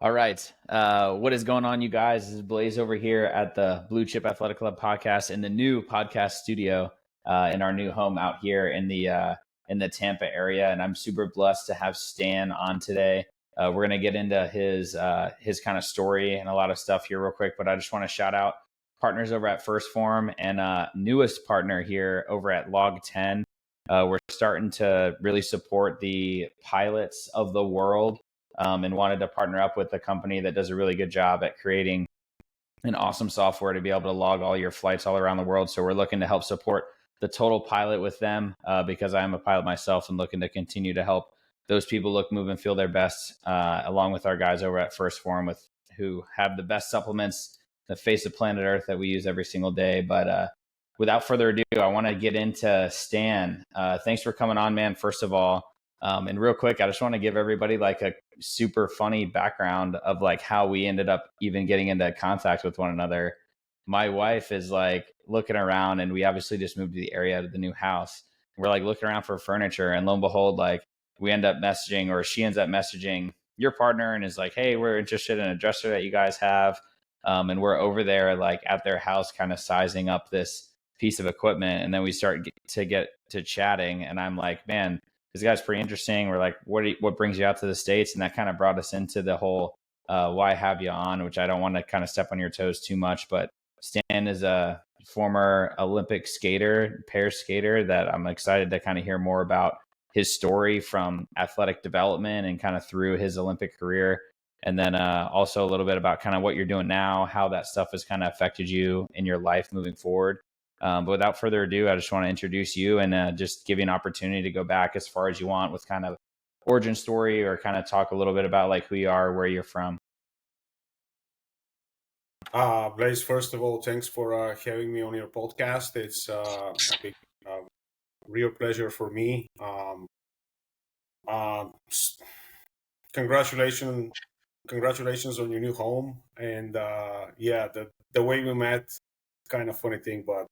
All right. What is going on, you guys? This is Blaise over here at the Blue Chip Athletic Club podcast in the new podcast studio in our new home out here in the Tampa area, and I'm super blessed to have Stan on today. We're gonna get into his kind of story and a lot of stuff here real quick, but I just want to shout out partners over at First Form and newest partner here over at Log 10. We're starting to really support the pilots of the world. And wanted to partner up with a company that does a really good job at creating an awesome software to be able to log all your flights all around the world. So we're looking to help support the total pilot with them because I am a pilot myself and looking to continue to help those people look, move, and feel their best, along with our guys over at First Form who have the best supplements the face of planet Earth that we use every single day. But without further ado, I want to get into Stan. Thanks for coming on, man, first of all. And real quick, I just want to give everybody like a super funny background of like how we ended up even getting into contact with one another. My wife is like looking around, and we obviously just moved to the area of the new house. We're like looking around for furniture, and lo and behold, like we end up messaging, or she ends up messaging your partner and is like, "Hey, we're interested in a dresser that you guys have." And we're over there like at their house kind of sizing up this piece of equipment, and then we start to get to chatting, and I'm like, man, this guy's pretty interesting. We're like, what brings you out to the States? And that kind of brought us into the whole why have you on, which I don't want to kind of step on your toes too much. But Stan is a former Olympic skater, pair skater, that I'm excited to kind of hear more about his story from athletic development and kind of through his Olympic career. And then also a little bit about kind of what you're doing now, how that stuff has kind of affected you in your life moving forward. But without further ado, I just want to introduce you and just give you an opportunity to go back as far as you want with kind of origin story, or kind of talk a little bit about like who you are, where you're from. Blaise, first of all, thanks for having me on your podcast. It's a big, real pleasure for me. Congratulations, congratulations on your new home. And yeah, the way we met, kind of funny thing, but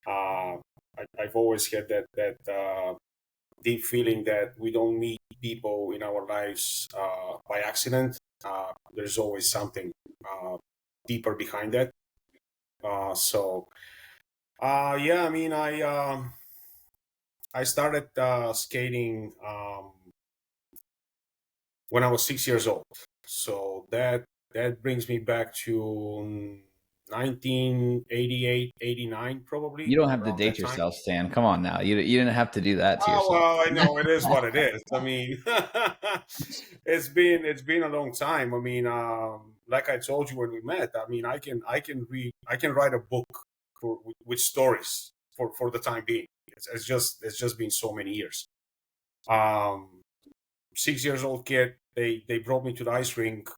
I've always had that deep feeling that we don't meet people in our lives by accident. There's always something deeper behind that. Yeah, I mean, I started skating when I was 6 years old. So that brings me back to 1988, 89, probably You don't have to around date that time. yourself, Stan. Come on now. You didn't have to do that to Oh yourself. well, I know it is what it is. I mean, it's been a long time. I mean, like I told you when we met, I mean, I can write a book with stories for the time being. It's just been so many years. Um, 6 years old kid, they brought me to the ice rink.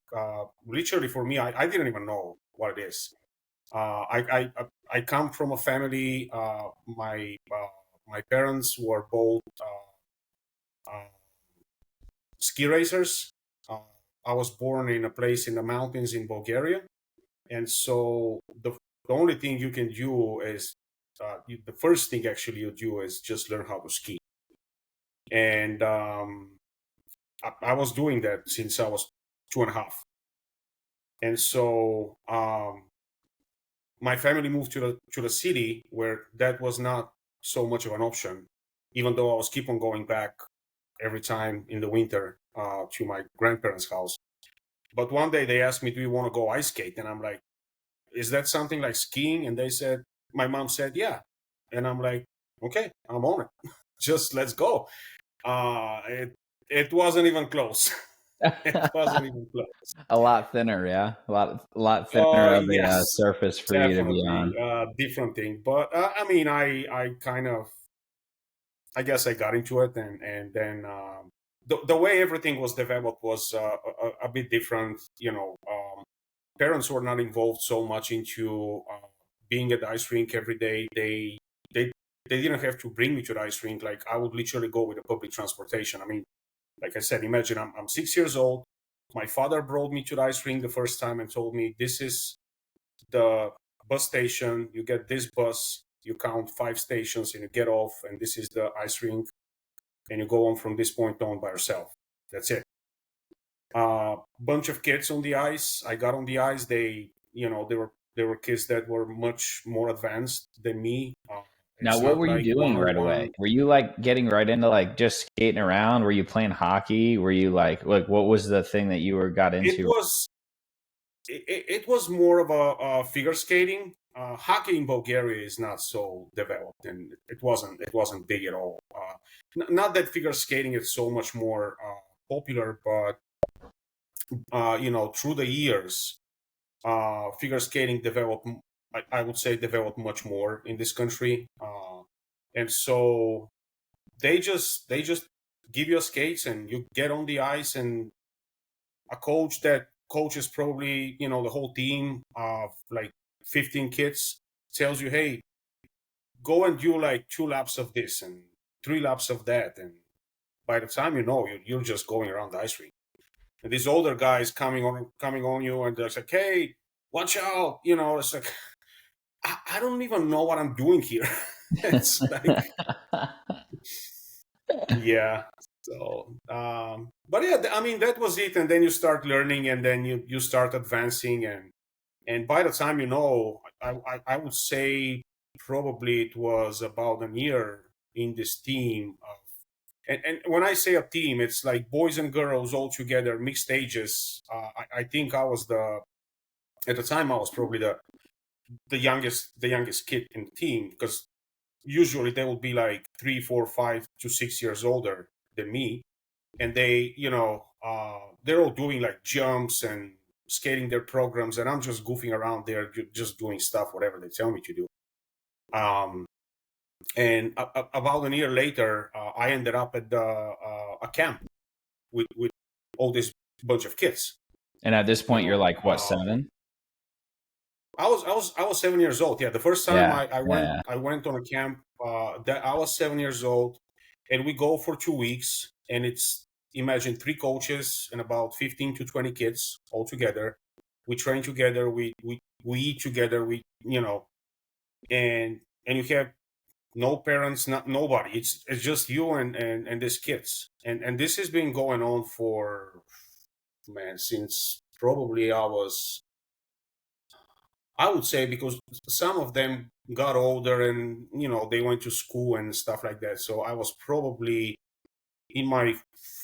Literally for me, I didn't even know what it is. I come from a family. My parents were both uh, ski racers. Uh, I was born in a place in the mountains in Bulgaria, and so the only thing you can do is the first thing actually you do is just learn how to ski. And I was doing that since I was 2.5, and so my family moved to the city where that was not so much of an option, even though I was keep on going back every time in the winter to my grandparents' house. But one day they asked me, "Do you want to go ice skate?" And I'm like, "Is that something like skiing?" And they said, my mom said, "Yeah." And I'm like, "Okay, I'm on it. Just let's go." It wasn't even close. It wasn't even close. A lot thinner, yeah. A lot thinner of a Yes, surface for you to be definitely on. different thing. But I mean, I kind of, I guess I got into it, and then the way everything was developed was a bit different. You know, parents were not involved so much into being at the ice rink every day. They they didn't have to bring me to the ice rink. Like I would literally go with the public transportation. I mean, like I said, imagine I'm 6 years old. My father brought me to the ice rink the first time and told me, "This is the bus station. You get this bus. You count 5 stations and you get off. And this is the ice rink. And you go on from this point on by yourself. That's it." bunch of kids on the ice. I got on the ice. They were kids that were much more advanced than me. Now, It's what not were you like doing right away? 1-on-1. Were you like getting right into like just skating around? Were you playing hockey? Were you like what was the thing that you were got It into? was it was more of a figure skating. Hockey in Bulgaria is not so developed, and it wasn't big at all. Not that figure skating is so much more popular, but through the years, figure skating developed. I would say developed much more in this country, and so they just give you skates and you get on the ice, and a coach that coaches probably the whole team of like 15 kids tells you, hey, go and do like 2 laps of this and 3 laps of that, and by the time you're just going around the ice rink, and these older guys coming on you, and they're like, hey, watch out, it's like I don't even know what I'm doing here. It's like, yeah. So, but yeah, I mean, that was it. And then you start learning, and then you start advancing, and by the time I would say probably it was about a year in this team of, and when I say a team, it's like boys and girls all together, mixed ages. I think at the time I was probably the youngest kid in the team, because usually they will be like 3, 4, 5 to 6 years older than me, and they're all doing like jumps and skating their programs, and I'm just goofing around there, just doing stuff whatever they tell me to do. um, and about a year later, I ended up at a camp with all this bunch of kids. And at this you point, you're know like what, 7? I was 7 years old. Yeah, the first time Yeah, I went yeah. I went on a camp. That I was 7 years old, and we go for 2 weeks, and it's, imagine, three coaches and about 15 to 20 kids all together. We train together. We eat together. And you have no parents, not nobody. It's just you and these kids, and this has been going on for, man, since probably I would say, because some of them got older, and they went to school and stuff like that. So I was probably in my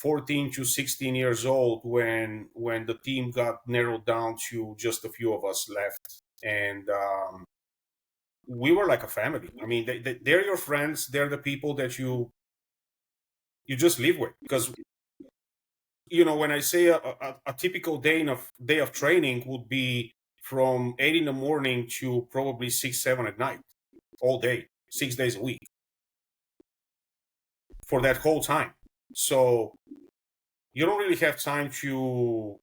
14 to 16 years old when the team got narrowed down to just a few of us left, and we were like a family. I mean, they're your friends. They're the people that you just live with, because when I say a typical day of training would be from 8 in the morning to probably 6, 7 at night, all day, 6 days a week, for that whole time. So you don't really have time to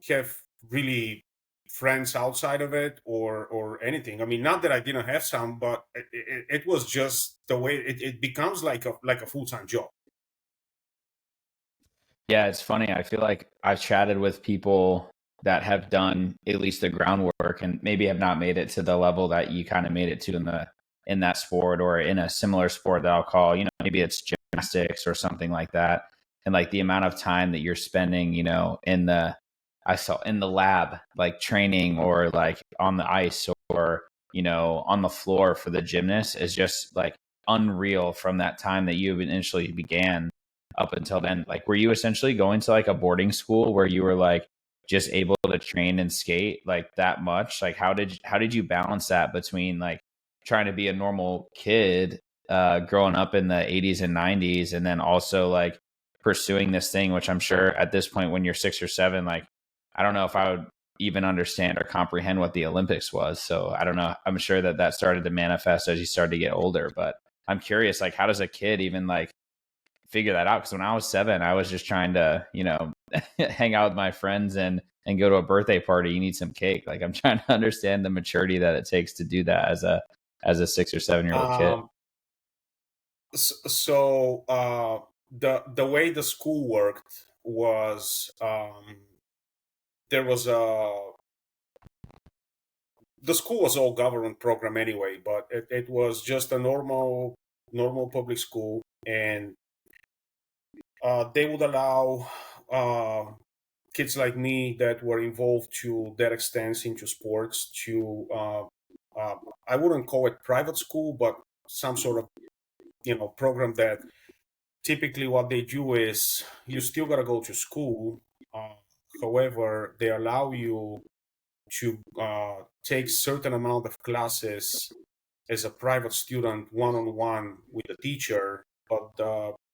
have really friends outside of it, or anything. I mean, not that I didn't have some, but it was just the way it becomes like a full-time job. Yeah, it's funny. I feel like I've chatted with people that have done at least the groundwork and maybe have not made it to the level that you kind of made it to in that sport, or in a similar sport that I'll call, maybe it's gymnastics or something like that. And like the amount of time that you're spending, I saw in the lab, like training, or like on the ice, or, on the floor for the gymnast, is just like unreal from that time that you initially began up until then. Like, were you essentially going to like a boarding school where you were like just able to train and skate like that much? Like, how did you balance that between like trying to be a normal kid growing up in the 80s and 90s, and then also like pursuing this thing, which I'm sure at this point when you're 6 or 7, like I don't know if I would even understand or comprehend what the Olympics was. So I don't know. I'm sure that started to manifest as you started to get older, but I'm curious, like, how does a kid even like figure that out? Because when I was 7, I was just trying to, hang out with my friends and go to a birthday party. You need some cake. Like, I'm trying to understand the maturity that it takes to do that as a 6 or 7 year old kid. Um, so the way the school worked was, there was a the school was all government program anyway, but it was just a normal public school, and they would allow uh, kids like me that were involved to that extent into sports, to I wouldn't call it private school, but some sort of program that typically what they do is you still got to go to school. However, they allow you to take certain amount of classes as a private student one-on-one with the teacher, but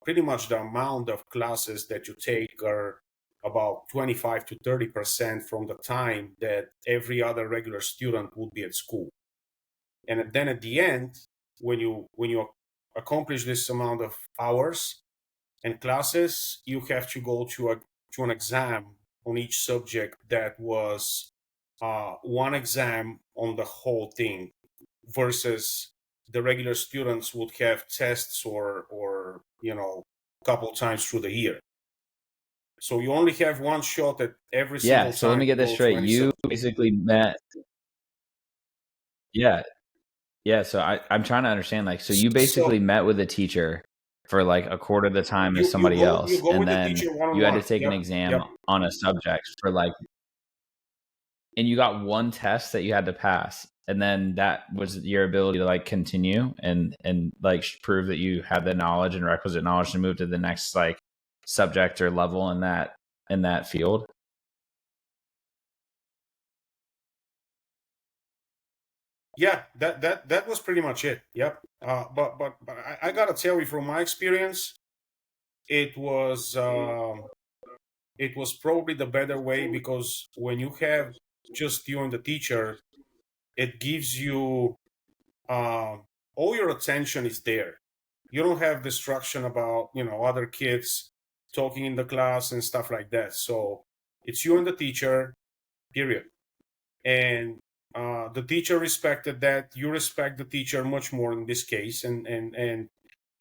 pretty much the amount of classes that you take are about 25 to 30% from the time that every other regular student would be at school. And then at the end, when you accomplish this amount of hours and classes, you have to go to an exam on each subject that was one exam on the whole thing, versus the regular students would have tests or a couple times through the year. So you only have one shot at every single time. So let me get this straight. You basically met. Yeah. So I'm trying to understand, like, so you basically met with a teacher for like a quarter of the time as somebody else, and then you had to take an exam on a subject for like, and you got one test that you had to pass, and then that was your ability to like continue and like prove that you had the knowledge and requisite knowledge to move to the next like subject or level in that field. Yeah, that was pretty much it. Yep. But I gotta tell you, from my experience, it was probably the better way, because when you have just you and the teacher, it gives you all your attention is there. You don't have distraction about other kids talking in the class and stuff like that. So it's you and the teacher, period. And the teacher respected that. You respect the teacher much more in this case. And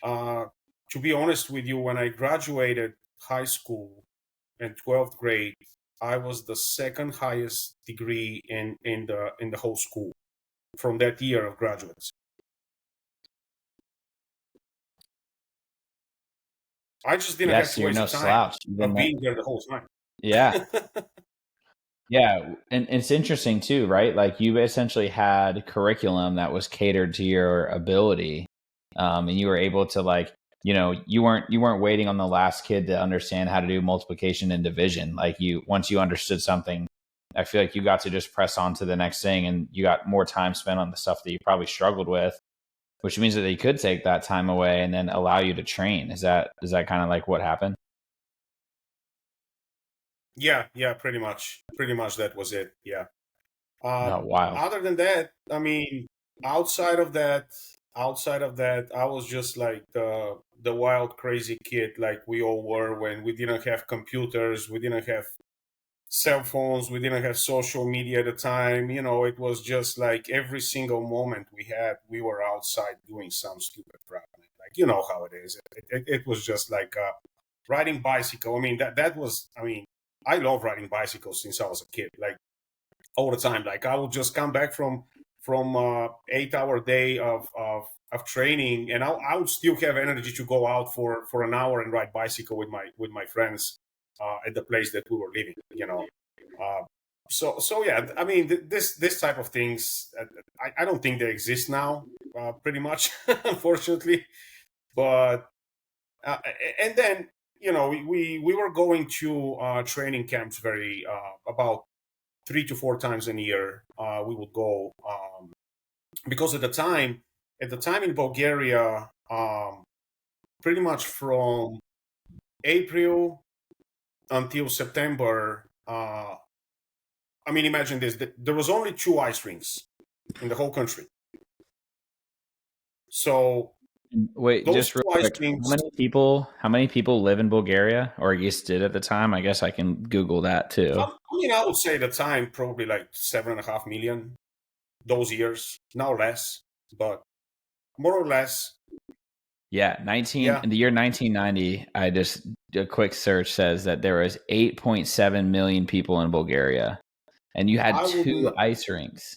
to be honest with you, when I graduated high school in 12th grade, I was the second highest degree in the whole school from that year of graduates. I just didn't have to waste the time of being there the whole time. Yeah. Yeah. And it's interesting too, right? Like you essentially had curriculum that was catered to your ability. And you were able to like, you weren't waiting on the last kid to understand how to do multiplication and division. Like once you understood something, I feel like you got to just press on to the next thing, and you got more time spent on the stuff that you probably struggled with, which means that they could take that time away and then allow you to train. Is that kind of like what happened? Yeah, pretty much that was it. Yeah. Wow. Other than that, I mean, outside of that, I was just like the wild, crazy kid, like we all were when we didn't have computers, we didn't have cell phones, we didn't have social media at the time. It was just like every single moment we were outside doing some stupid crap. Like, you know how it is. It was just like riding bicycle. I mean, that was, I mean, I love riding bicycles since I was a kid, like all the time. Like I would just come back from 8-hour day of training, and I would still have energy to go out for an hour and ride bicycle with my friends at the place that we were living. So yeah, I mean, this type of things, I don't think they exist now, pretty much, unfortunately. But and then we were going to training camps very about 3 to 4 times a year. We would go because at the time in Bulgaria, pretty much from April until September. I mean, imagine this: there was only 2 ice rinks in the whole country. So wait, just real quick, how many people live in Bulgaria, or I guess did at the time? I guess I can Google that too. I mean, I would say at the time probably like 7.5 million those years, now less, but more or less. Yeah, in the year 1990, I just a quick search says that there was 8.7 million people in Bulgaria, and you had 2 ice rinks.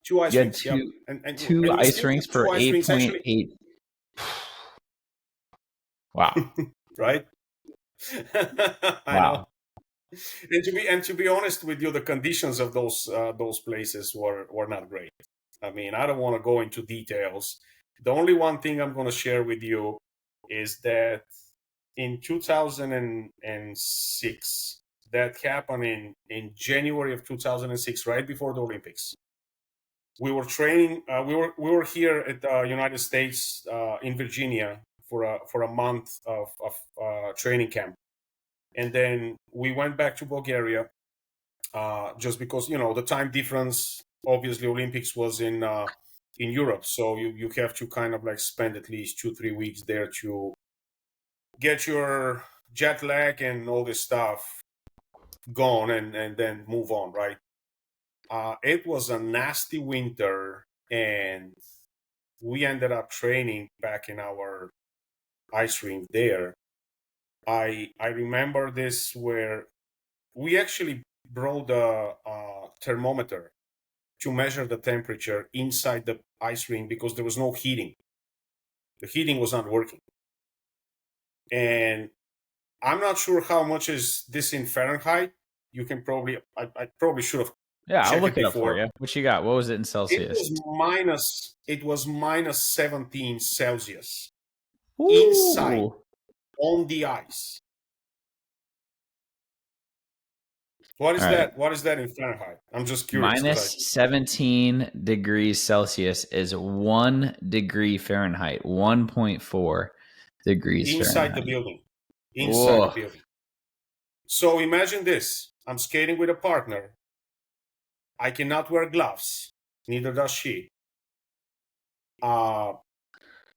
2 ice rinks, yeah. And 2 ice rinks for 8.8. Wow. Right? Wow. And to be honest with you, the conditions of those places were not great. I mean, I don't want to go into details. The only one thing I'm going to share with you is that in 2006, that happened in January of 2006, right before the Olympics. We were training. We were here at the United States in Virginia for a month of training camp, and then we went back to Bulgaria just because the time difference. Obviously, Olympics was in Europe, so you have to kind of like spend at least 2-3 weeks there to get your jet lag and all this stuff gone, and then move on, right? It was a nasty winter, and we ended up training back in our ice rink there. I remember this where we actually brought a thermometer to measure the temperature inside the ice rink because there was no heating. The heating was not working. And I'm not sure how much is this in Fahrenheit. You can probably, I probably should have I'll checked look it it up for before. you. What you got? What was it in Celsius? It was minus 17 Celsius Ooh. inside on the ice. What is that? What is that in Fahrenheit? I'm just curious. Minus 17 degrees Celsius is 1 degree Fahrenheit, 1.4 degrees inside Fahrenheit. the building. Inside the building. So imagine this. I'm skating with a partner. I cannot wear gloves. Neither does she.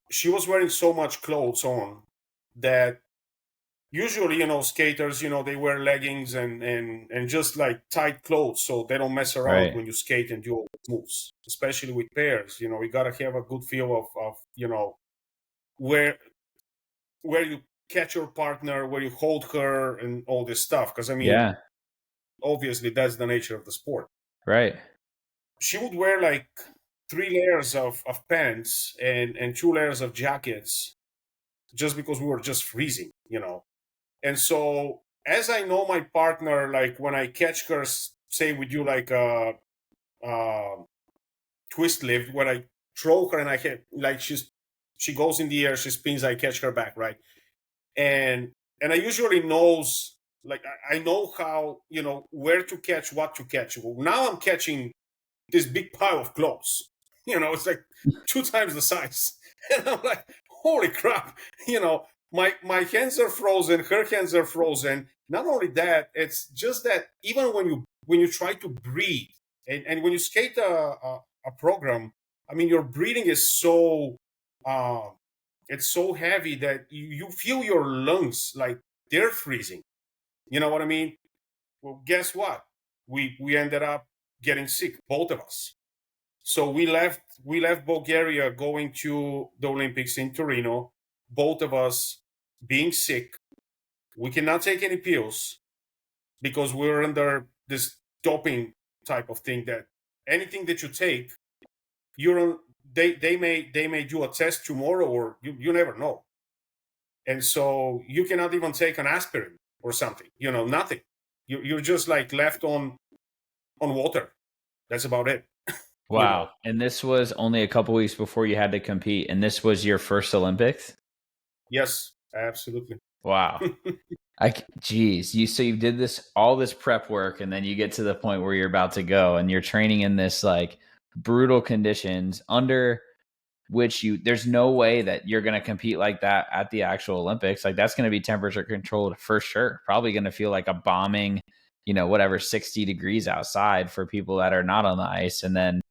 She was wearing so much clothes on that usually, skaters, they wear leggings and just like tight clothes so they don't mess around when you skate and do all the moves, especially with pairs. You got to have a good feel of where you catch your partner, where you hold her, and all this stuff. Because, I mean, obviously that's the nature of the sport. Right. She would wear like 3 layers of pants and 2 layers of jackets just because we were just freezing, And so as I know my partner, like when I catch her, say with you like a twist lift, where I throw her and I hit, like she goes in the air, she spins, I catch her back, right? And I usually knows, like I know how, where to catch, what to catch. Well, now I'm catching this big pile of clothes. It's like 2 times the size. And I'm like, holy crap, my hands are frozen, her hands are frozen. Not only that, it's just that even when you try to breathe and when you skate a program, I mean, your breathing is so it's so heavy that you feel your lungs like they're freezing. You know what I mean? Well, guess what? We ended up getting sick, both of us. So we left Bulgaria going to the Olympics in Torino, both of us being sick. We cannot take any pills because we're under this doping type of thing that anything that you take, they may do a test tomorrow, or you never know. And so you cannot even take an aspirin or something, nothing. You're just like left on water. That's about it. Wow. And this was only a couple weeks before you had to compete, and this was your first Olympics? Yes, absolutely. Wow. Geez, you did all this prep work, and then you get to the point where you're about to go, and you're training in this like brutal conditions under which there's no way that you're going to compete like that at the actual Olympics. Like that's going to be temperature controlled for sure. Probably going to feel like a bombing, 60 degrees outside for people that are not on the ice. And then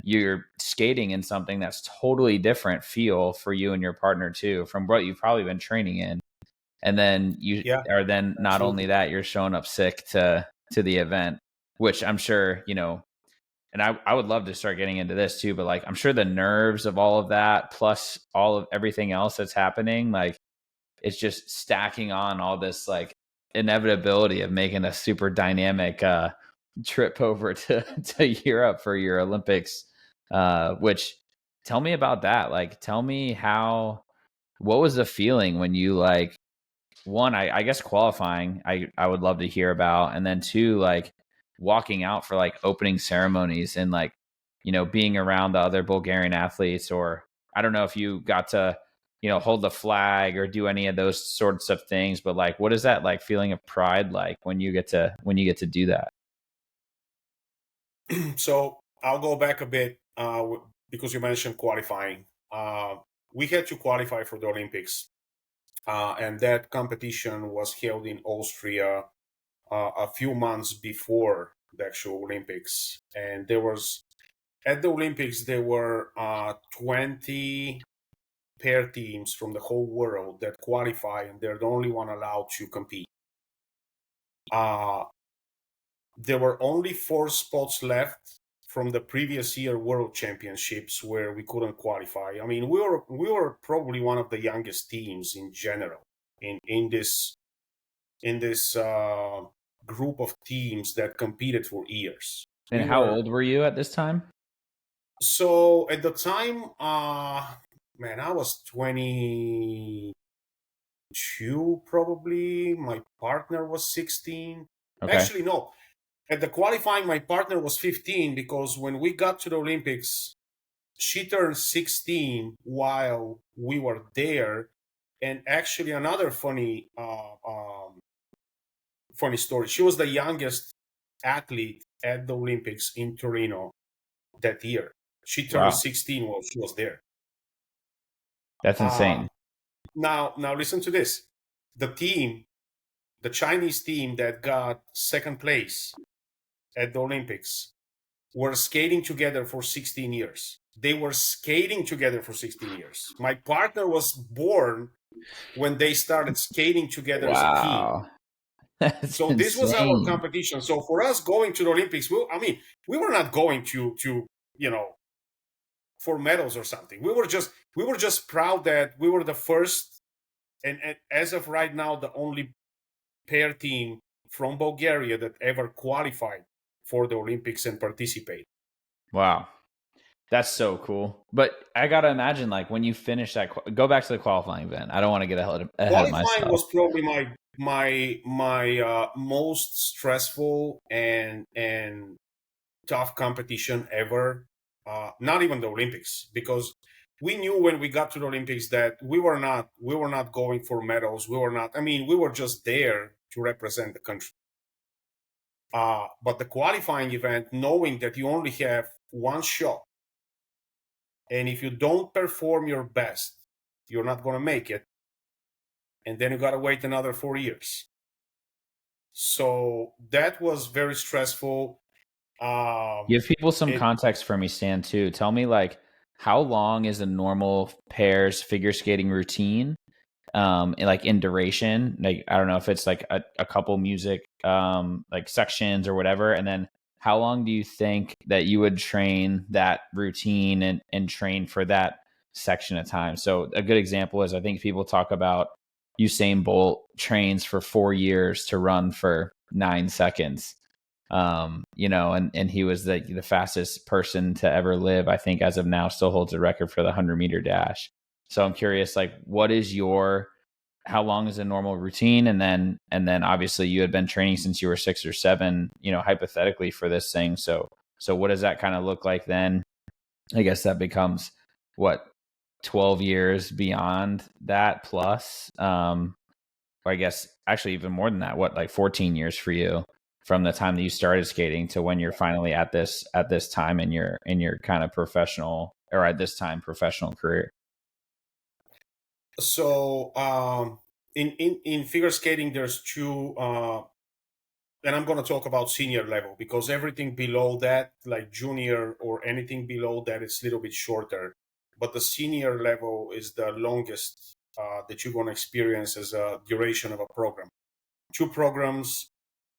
you're skating in something that's totally different feel for you and your partner too, from what you've probably been training in. And then are then not absolutely. Only that, you're showing up sick to the event, which I'm sure, and I would love to start getting into this too, but like, I'm sure the nerves of all of that, plus all of everything else that's happening, like it's just stacking on all this like inevitability of making a super dynamic trip over to Europe for your Olympics. Which tell me about that. Like, tell me what was the feeling when you one, I guess qualifying, I would love to hear about, and then two, like walking out for like opening ceremonies and like, you know, being around the other Bulgarian athletes, or I don't know if you got to, you know, hold the flag or do any of those sorts of things, but like, what is that like feeling of pride like when you get to do that? So I'll go back a bit because you mentioned qualifying. We had to qualify for the Olympics, and that competition was held in Austria a few months before the actual Olympics. And there was at the Olympics there were 20 pair teams from the whole world that qualify, and they're the only one allowed to compete. There were only 4 spots left from the previous year World Championships where we couldn't qualify. I mean, we were probably one of the youngest teams in general in this group of teams that competed for years. And how old were you at this time? So at the time, man, I was 22 probably. My partner was 16. Okay. Actually, no. At the qualifying, my partner was 15 because when we got to the Olympics, she turned 16 while we were there. And actually, another funny story. She was the youngest athlete at the Olympics in Torino that year. She turned Wow. 16 while she was there. That's insane. Now listen to this. The Chinese team that got second place at the Olympics were skating together for 16 years. They were skating together for 16 years. My partner was born when they started skating together as a team. Wow. That's So this was our insane. competition. So for us going to the Olympics, we were not going to for medals or something. We were just proud that we were the first, and as of right now, the only pair team from Bulgaria that ever qualified for the Olympics and participate. Wow. That's so cool. But I got to imagine, like, when you finish that, go back to the qualifying event. I don't want to get ahead of Qualifying myself. was probably my most stressful and tough competition ever. Not even the Olympics, because we knew when we got to the Olympics that we were not going for medals. We were just there to represent the country. But the qualifying event, knowing that you only have one shot, and if you don't perform your best, you're not going to make it. And then you got to wait another 4 years. So that was very stressful. Give people some context for me, Stan, too. Tell me, like, how long is a normal pairs figure skating routine? Like in duration, like I don't know if it's like a couple music like sections or whatever, and then how long do you think that you would train that routine and train for that section of time? So a good example is I think people talk about Usain Bolt trains for 4 years to run for 9 seconds. You know, and he was the fastest person to ever live, I think as of now still holds a record for the 100-meter dash. So I'm curious, like, how long is a normal routine? And then obviously you had been training since you were 6 or 7, you know, hypothetically for this thing. So what does that kind of look like then? I guess that becomes what, 12 years beyond that plus, or I guess actually even more than that, what, like 14 years for you from the time that you started skating to when you're finally at this time in your kind of professional, or at this time professional career. So in figure skating, there's two, and I'm going to talk about senior level because everything below that, like junior or anything below that, is a little bit shorter. But the senior level is the longest that you're going to experience as a duration of a program. 2 programs.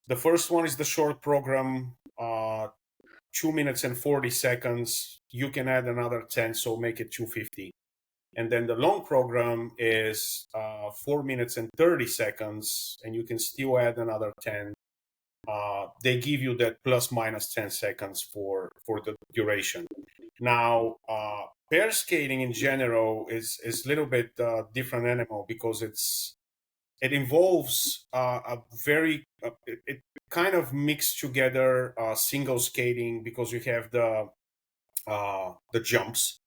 The first one is the short program, 2 minutes and 40 seconds. You can add another 10, so make it 250. And then the long program is 4 minutes and 30 seconds, and you can still add another 10. They give you that plus minus 10 seconds for the duration. Now, pair skating in general is a little bit different animal because it involves a very it kind of mixed together single skating, because you have the jumps.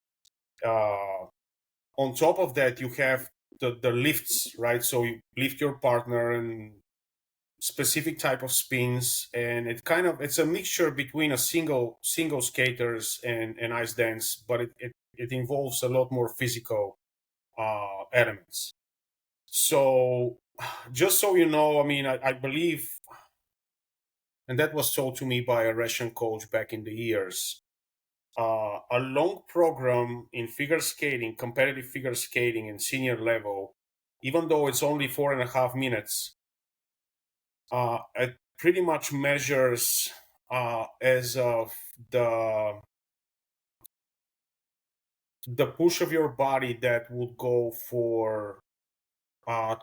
On top of that, you have the lifts, right? So you lift your partner and specific type of spins, and it's a mixture between a single skaters and ice dance, but it involves a lot more physical elements. So just so you know, I mean, I believe, and that was told to me by a Russian coach back in the years, a long program in figure skating, competitive figure skating in senior level, even though it's only 4.5 minutes, it pretty much measures as of the push of your body that would go for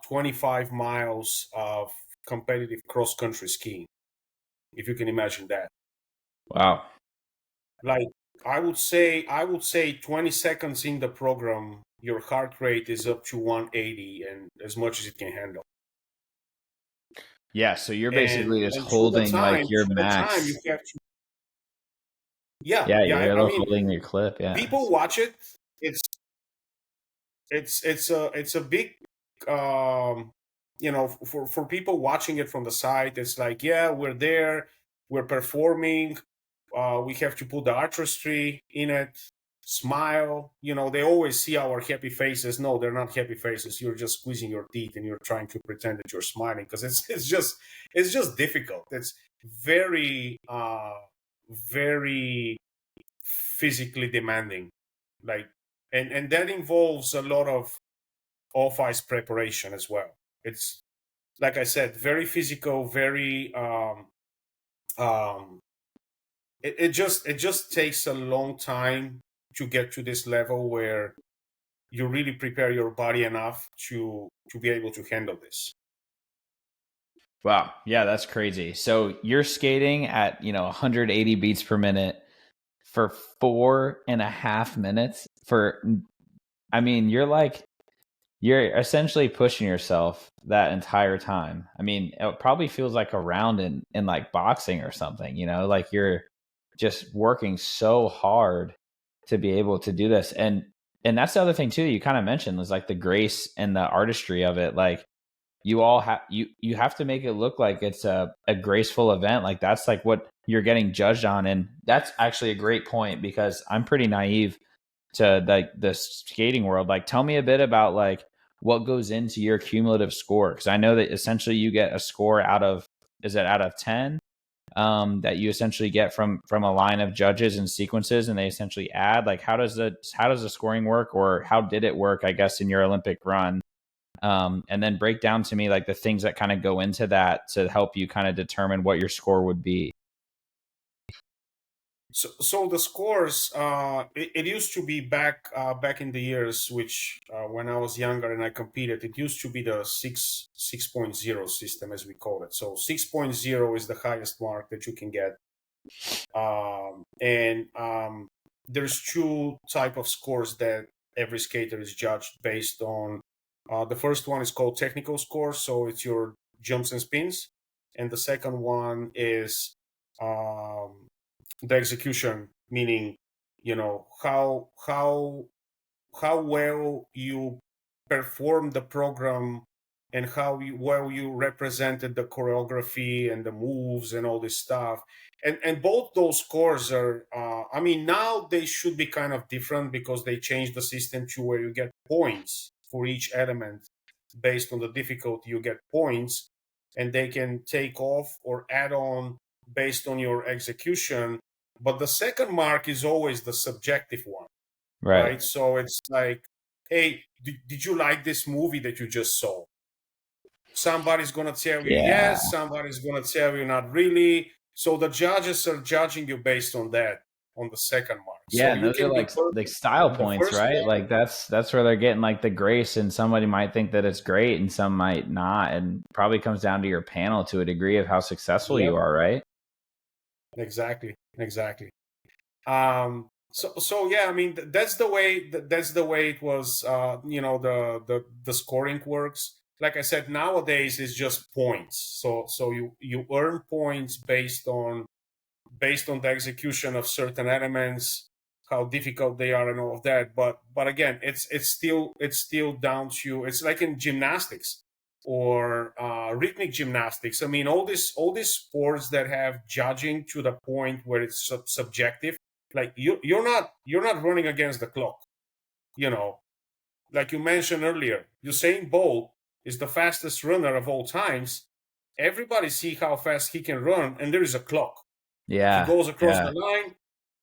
25 miles of competitive cross-country skiing, if you can imagine that. Wow. Like, I would say 20 seconds in the program, your heart rate is up to 180 and as much as it can handle. Yeah, so you're And basically just and holding like your through the time max. you have to, yeah, Yeah, yeah. you're I mean, holding your clip. Yeah. people watch it. It's it's a big for people watching it from the side, it's like, yeah, we're there, we're performing, we have to put the artistry in it, smile, they always see our happy faces. No, they're not happy faces. You're just squeezing your teeth and you're trying to pretend that you're smiling, because it's just difficult. It's very very physically demanding, like, and that involves a lot of off ice preparation as well. It's, like I said, very physical, very um it just takes a long time to get to this level where you really prepare your body enough to be able to handle this. Wow. Yeah, that's crazy. So you're skating at, 180 beats per minute for 4.5 minutes I mean, you're essentially pushing yourself that entire time. I mean, it probably feels like a round in like boxing or something, like you're just working so hard to be able to do this. And that's the other thing too that you kind of mentioned, was like the grace and the artistry of it. Like, you all have you have to make it look like it's a graceful event. Like, that's like what you're getting judged on. And that's actually a great point, because I'm pretty naive to like the skating world. Like, tell me a bit about like what goes into your cumulative score, because I know that essentially you get a score out of, is it out of 10, that you essentially get from a line of judges and sequences, and they essentially add, like, how does the scoring work, or how did it work, I guess, in your Olympic run? And then break down to me like the things that kind of go into that to help you kind of determine what your score would be. So the scores, it used to be back in the years, which when I was younger and I competed, it used to be the 6.0 system, as we call it. So 6.0 is the highest mark that you can get. And there's two type of scores that every skater is judged based on. The first one is called technical score, so it's your jumps and spins, and the second one is the execution, meaning, how well you perform the program, and how well you represented the choreography and the moves and all this stuff. And both those scores are, I mean, now they should be kind of different, because they changed the system to where you get points for each element. Based on the difficulty, you get points, and they can take off or add on based on your execution. But the second mark is always the subjective one, Right. right? So it's like, hey, did you like this movie that you just saw? Somebody's going to tell you Yeah. yes, somebody's going to tell you not really. So the judges are judging you based on that, on the second mark. Yeah, So and you those are can be like perfect style on the points, first right? one. Like that's where they're getting like the grace, and somebody might think that it's great and some might not, and probably comes down to your panel to a degree of how successful Yep, you are, right? exactly. So yeah, I mean, that's the way it was. The scoring works. like I said, nowadays it's just points. So you earn points based on the execution of certain elements, how difficult they are, and all of that. But again, it's still down to, it's like in gymnastics or rhythmic gymnastics. I mean, all these sports that have judging to the point where it's subjective. Like you're not running against the clock. You know, like you mentioned earlier, Usain Bolt is the fastest runner of all times. Everybody see how fast he can run, and there is a clock. He Yeah, goes across yeah. the line,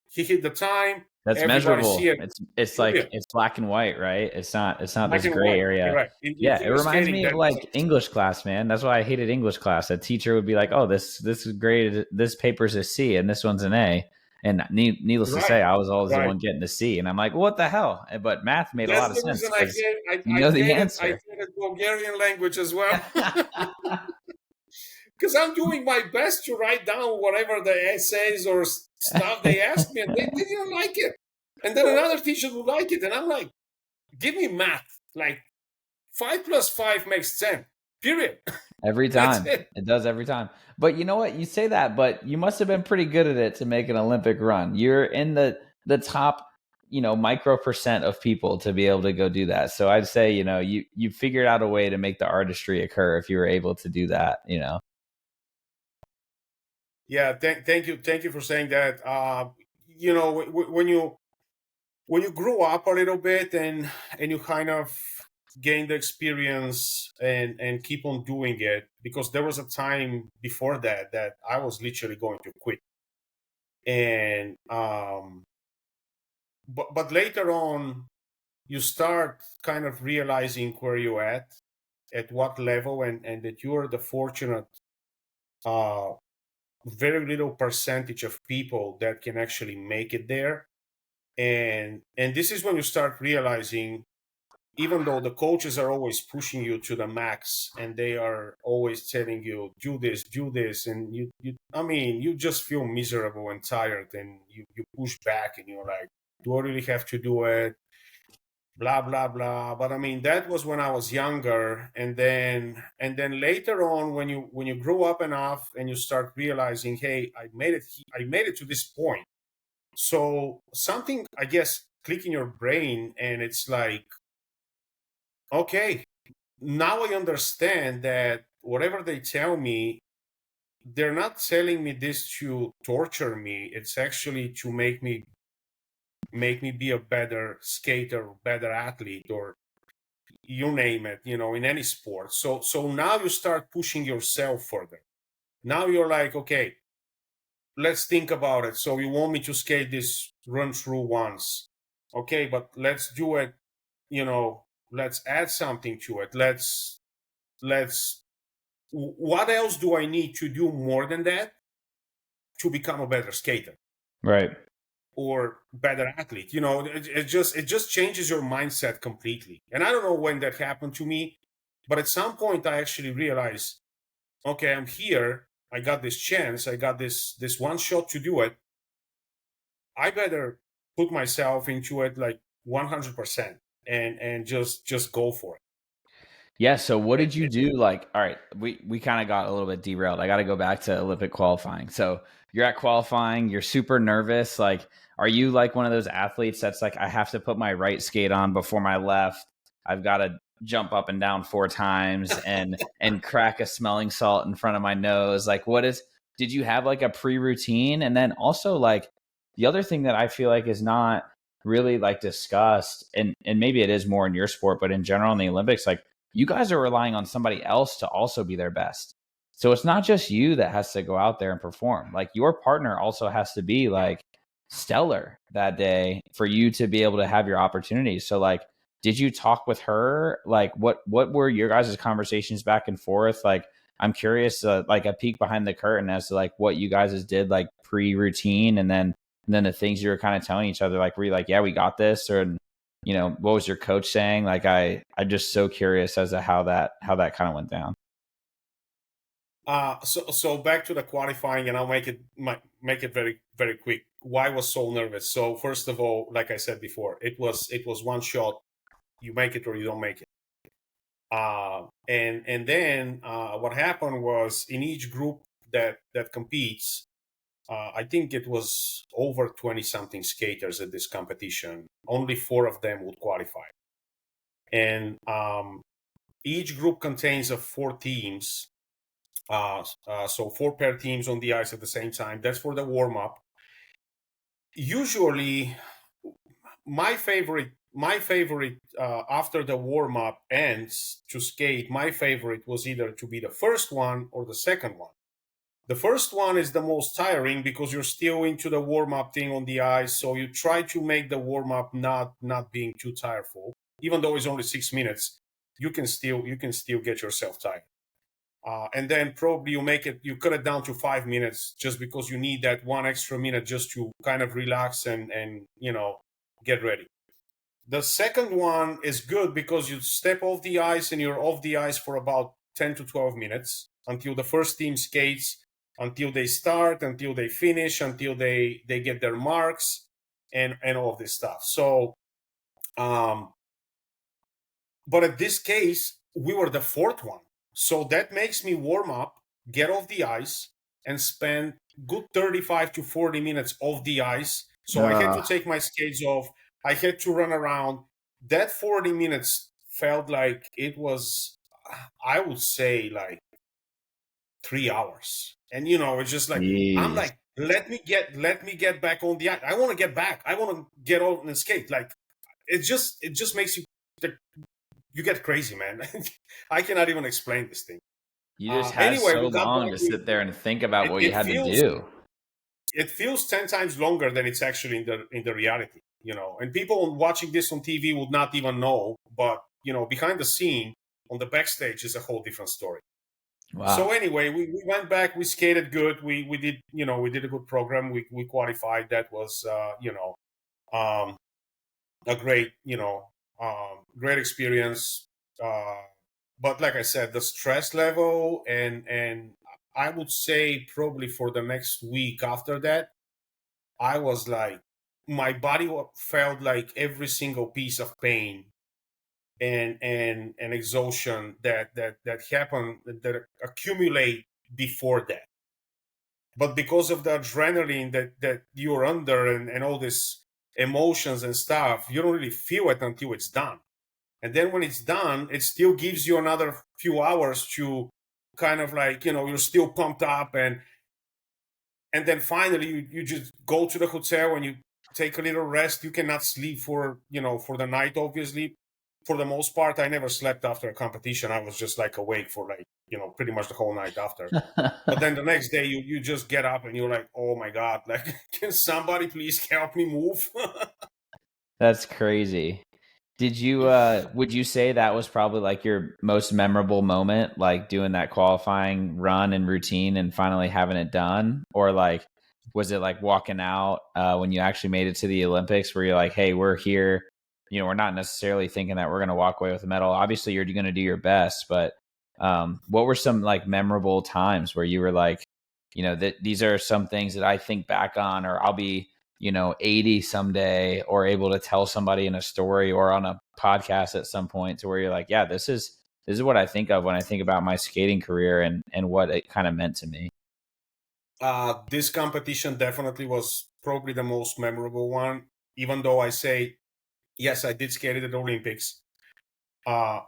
he hit the time, That's everybody see measurable. it. It's like Period. it's black and white, right? It's not Black this and gray white. area. Correct. In Yeah, it figure reminds skating, me of that like English class, man. That's why I hated English class. A teacher would be like, "Oh, this is graded. This paper's a C, and this one's an A." And needless to right, say, I was always the right. one getting the C, and I'm like, "What the hell?" But math made a That's lot of the reason sense because you I know the hated answer. Bulgarian language as well. Because I'm doing my best to write down whatever the essays or stuff they asked me, and they didn't like it. And then another teacher would like it, and I'm like, give me math. Like 5 + 5 makes 10. Period. Every That's time. it. It does every time. But you know what? You say that, but you must have been pretty good at it to make an Olympic run. You're in the top, micro percent of people to be able to go do that. So I'd say, you figured out a way to make the artistry occur if you were able to do that. Yeah. Thank you for saying that. When you grow up a little bit and you kind of gain the experience and keep on doing it, because there was a time before that I was literally going to quit. And but later on you start kind of realizing where you're at what level, and that you're the fortunate uh very little percentage of people that can actually make it there. And this is when you start realizing, even though the coaches are always pushing you to the max and they are always telling you do this, and I mean, you just feel miserable and tired, and you push back and you're like, do I really have to do it? Blah blah blah. But I mean, that was when I was younger. And then later on, when you grow up enough and you start realizing, hey, I made it to this point. So something, I guess, click in your brain, and it's like, okay, now I understand that whatever they tell me, they're not telling me this to torture me. It's actually to make me be a better skater, better athlete, or you name it, in any sport. So now you start pushing yourself further. Now you're like, okay, let's think about it. So you want me to skate this run through once. Okay, but let's do it, let's add something to it. Let's what else do I need to do more than that to become a better skater Right. or better athlete? It just changes your mindset completely. And I don't know when that happened to me, but at some point I actually realized, okay, I'm here, I got this chance, I got this one shot to do it. I better put myself into it like 100% and just go for it. Yeah. So what did you do? Like, all right, we kind of got a little bit derailed. I got to go back to Olympic qualifying. So you're at qualifying, you're super nervous. Like, are you like one of those athletes that's like, I have to put my right skate on before my left? I've got to jump up and down 4 times and crack a smelling salt in front of my nose. Like, did you have like a pre-routine? And then also like the other thing that I feel like is not really like discussed, and maybe it is more in your sport, but in general in the Olympics, like you guys are relying on somebody else to also be their best. So it's not just you that has to go out there and perform. Like your partner also has to be like stellar that day for you to be able to have your opportunities. So like, did you talk with her? Like what were your guys' conversations back and forth? Like, I'm curious, like a peek behind the curtain as to like what you guys did like pre-routine, and then the things you were kind of telling each other, like, were you like, yeah, we got this? Or, what was your coach saying? Like, I'm just so curious as to how that kind of went down. So back to the qualifying, and I'll make it very very quick. Why I was so nervous? So first of all, like I said before, it was one shot. You make it or you don't make it. And then what happened was in each group that competes, I think it was over 20 something skaters at this competition. Only 4 of them would qualify. And each group contains of 4 teams. So 4 pair teams on the ice at the same time. That's for the warm up. Usually, my favorite after the warm up ends to skate, my favorite was either to be the first one or the second one. The first one is the most tiring because you're still into the warm up thing on the ice, so you try to make the warm up not being too tireful. Even though it's only 6 minutes, you can still get yourself tired. And then probably you cut it down to 5 minutes just because you need that one extra minute just to kind of relax and get ready. The second one is good because you step off the ice and you're off the ice for about 10 to 12 minutes until the first team skates, until they start, until they finish, until they get their marks and all of this stuff. So, but in this case, we were the fourth one. So that makes me warm up, get off the ice, and spend good 35 to 40 minutes off the ice. So I had to take my skates off. I had to run around. That 40 minutes felt like it was, I would say, like 3 hours. And it's just like, I'm Jeez. like, let me get back on the ice. I want to get back. I want to get out and skate. Like, it just makes you get crazy, man. I cannot even explain this thing. You just had Anyway, so we got long back. to sit there and think about what you It had to feels do. 10 times longer than it's actually in the reality, and people watching this on TV would not even know, but behind the scene on the backstage is a whole different story. So Wow. anyway, we went back, we skated good, we did we did a good program, we qualified. That was a great great experience, but like I said, the stress level and I would say probably for the next week after that, I was like, my body felt like every single piece of pain and exhaustion that happened, that accumulate before that. But because of the adrenaline that you're under and all these emotions and stuff, you don't really feel it until it's done. And then when it's done, it still gives you another few hours to kind of like, you're still pumped up, and then finally you just go to the hotel and you take a little rest. You cannot sleep for the night, obviously. For the most part, I never slept after a competition. I was just like awake for like pretty much the whole night after. But then the next day you just get up and you're like, oh my god, like, can somebody please help me move? That's crazy. Did you would you say that was probably like your most memorable moment, like doing that qualifying run and routine and finally having it done? Or like was it like walking out when you actually made it to the Olympics where you're like, hey, we're here, we're not necessarily thinking that we're going to walk away with a medal. Obviously you're going to do your best, but what were some like memorable times where you were like, that these are some things that I think back on, or I'll be 80 someday, or able to tell somebody in a story or on a podcast at some point, to where you're like, yeah, this is what I think of when I think about my skating career and what it kind of meant to me. This competition definitely was probably the most memorable one, even though I say, yes, I did skate at the Olympics. But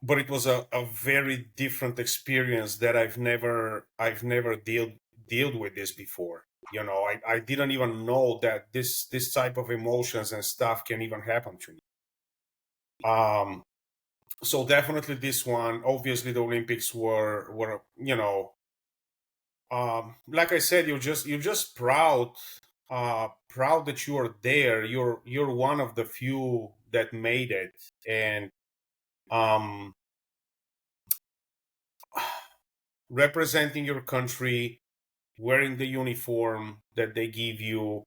it was a very different experience that I've never dealt with this before. I didn't even know that this type of emotions and stuff can even happen to me. So definitely this one. Obviously, the Olympics were like I said, you're just proud, proud that you are there. You're one of the few that made it, and um, representing your country, wearing the uniform that they give you,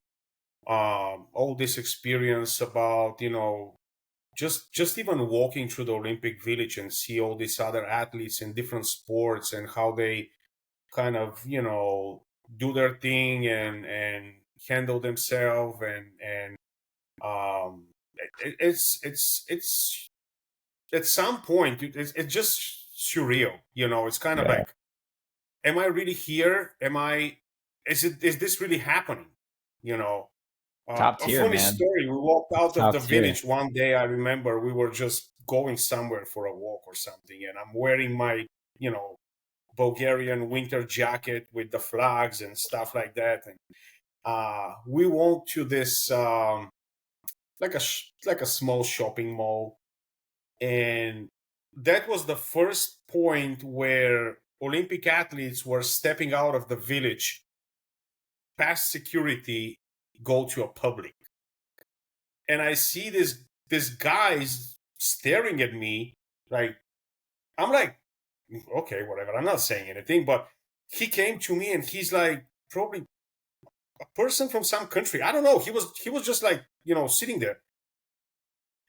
all this experience about just even walking through the Olympic Village and see all these other athletes in different sports and how they kind of do their thing and handle themselves and um it's at some point, it's just surreal. It's kind of Yeah. like, am I really here? Is this really happening? Top A tier, funny man. story. We walked out of Top the tier. village one day. I remember we were just going somewhere for a walk or something, and I'm wearing my, Bulgarian winter jacket with the flags and stuff like that. And we went to this like a small shopping mall, and that was the first point where Olympic athletes were stepping out of the village, past security, go to a public. And I see this guys staring at me like, I'm like, okay, whatever. I'm not saying anything, but he came to me and he's like, probably a person from some country. I don't know. He was just like, sitting there.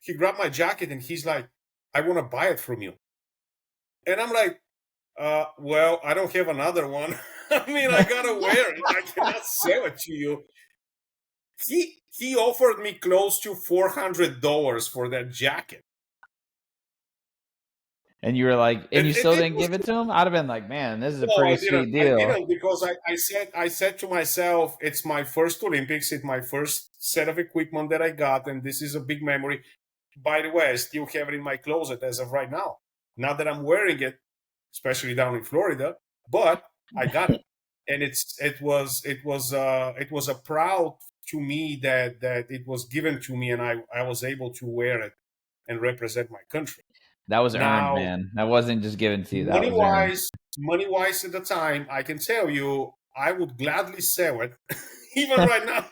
He grabbed my jacket and he's like, I want to buy it from you. And I'm like, well, I don't have another one. I mean, I gotta wear it. I cannot sell it to you. He offered me close to $400 for that jacket. And you were like, and you It, it, still it didn't was give it to him? I'd have been like, man, this is a No, pretty I didn't. sweet I deal. didn't because I said to myself, it's my first Olympics, it's my first set of equipment that I got, and this is a big memory. By the way, I still have it in my closet as of right now. Not that I'm wearing it, especially down in Florida, but I got it, and it was a proud to me that it was given to me, and I was able to wear it and represent my country. That was earned, Now, man. That wasn't just given to you. That money was earned. wise, money wise at the time, I can tell you, I would gladly sell it, even right now.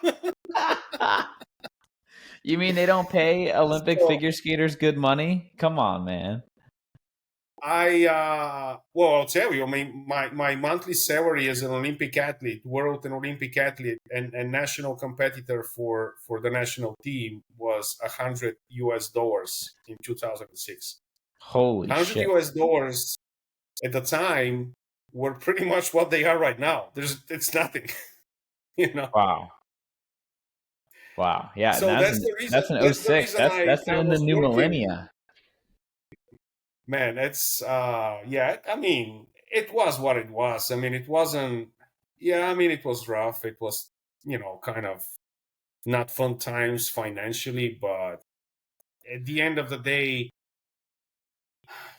You mean they don't pay Olympic So figure skaters good money? Come on, man. well, I'll tell you, I mean, my monthly salary as an Olympic athlete, world and Olympic athlete, and national competitor for the national team was $100 in 2006. Holy 100 shit. US dollars at the time were pretty much what they are right now. It's nothing, you know. Wow. Wow. Yeah, and So that's the reason. that's an That's the '06. reason That's I in the was new working. millennia. Man, it's yeah. I mean, it was what it was. I mean, it wasn't. Yeah, I mean, it was rough. It was, kind of not fun times financially, but at the end of the day,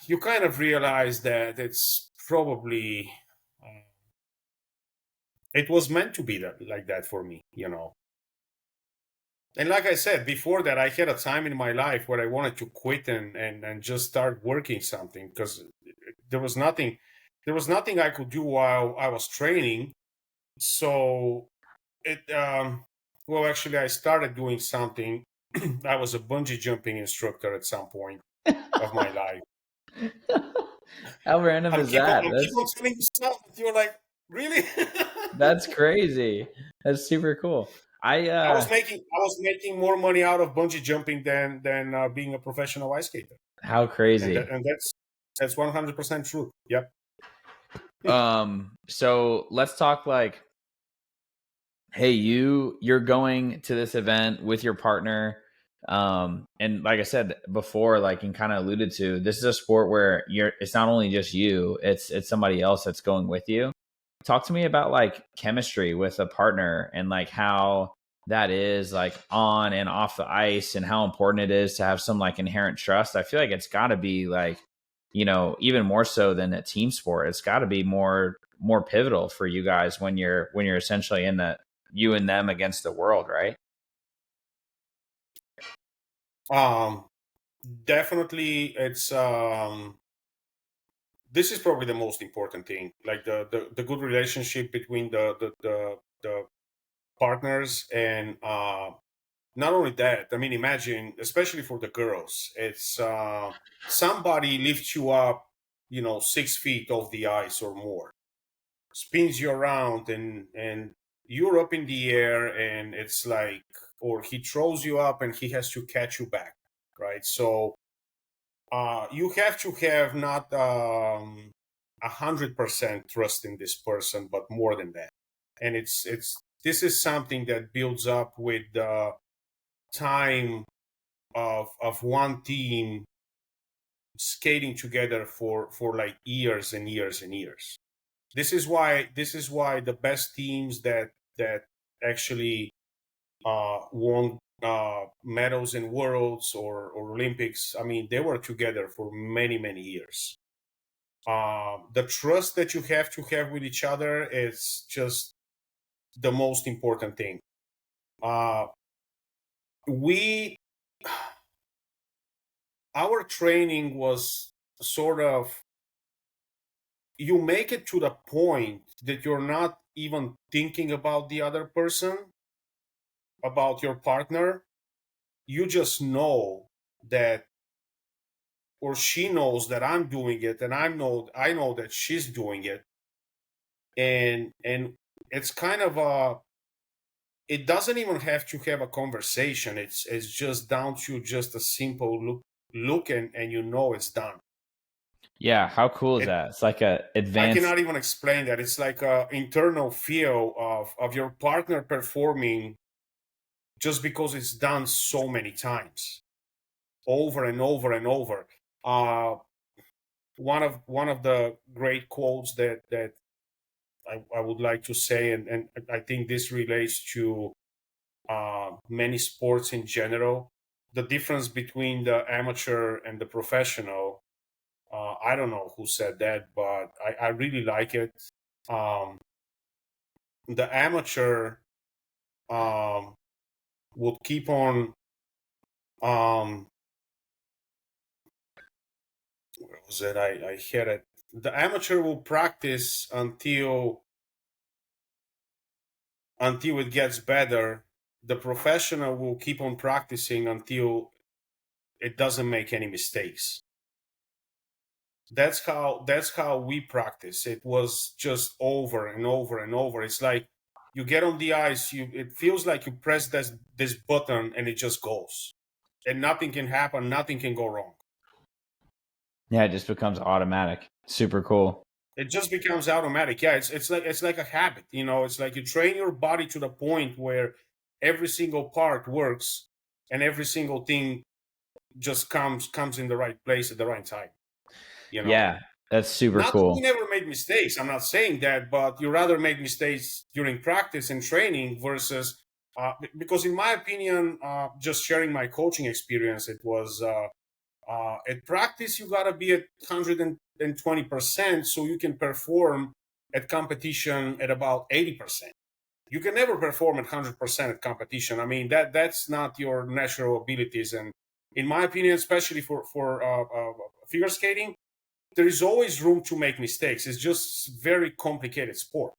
you kind of realize that it's probably it was meant to be like that for me. And like I said before that, I had a time in my life where I wanted to quit and just start working something because there was nothing I could do while I was training. So well, actually, I started doing something. I was a bungee jumping instructor at some point of my life. How random is that? I'm keep on telling you stuff. You're like, really? That's crazy. That's super cool. I I was making more money out of bungee jumping than being a professional ice skater, how and crazy. that's 100% true. Yep. So let's talk like, hey, you're going to this event with your partner. And like I said before, like and kind of alluded to, this is a sport where it's not only just you, it's somebody else that's going with you. Talk to me about like chemistry with a partner and like how that is like on and off the ice and how important it is to have some like inherent trust. I feel like it's got to be like, even more so than a team sport. It's got to be more pivotal for you guys when you're essentially in the you and them against the world, right? Um, Definitely, it's this is probably the most important thing, like the good relationship between the partners, and not only that. I mean, imagine, especially for the girls, it's somebody lifts you up, 6 feet off the ice or more, spins you around, and you're up in the air, and it's like, or he throws you up and he has to catch you back, right? So you have to have not 100% trust in this person, but more than that. And it's this is something that builds up with the time of one team skating together for like years and years and years. This is why the best teams that actually won medals in worlds or Olympics, I mean, they were together for many, many years. The trust that you have to have with each other is just the most important thing. Our training was sort of, you make it to the point that you're not even thinking about the other person, about your partner. You just know that, or she knows that I'm doing it, and I know that she's doing it, and it's kind of a, it doesn't even have to have a conversation. It's just down to just a simple look, and you know it's done. Yeah, how cool is that? It's like a I advanced. cannot even explain that. It's like a internal feel of your partner performing, just because it's done so many times, over and over and over. One of the great quotes that I would like to say, and I think this relates to many sports in general. The difference between the amateur and the professional. I don't know who said that, but I really like it. Um, the amateur would keep on. Where was it? I had it. The amateur will practice until it gets better. The professional will keep on practicing until it doesn't make any mistakes. That's how we practice. It was just over and over and over. It's like you get on the ice, it feels like you press this button and it just goes. And nothing can happen, nothing can go wrong. Yeah, it just becomes automatic. Super cool. It just becomes automatic. Yeah, it's like a habit, you know. It's like you train your body to the point where every single part works and every single thing just comes in the right place at the right time. You know. Yeah, that's super Not that cool. we never made mistakes. I'm not saying that, but you rather make mistakes during practice and training versus because, in my opinion, just sharing my coaching experience, it was at practice you gotta be at 120% so you can perform at competition at about 80%. You can never perform at 100% at competition. I mean, that's not your natural abilities, and in my opinion, especially for figure skating, there is always room to make mistakes. It's just very complicated sport,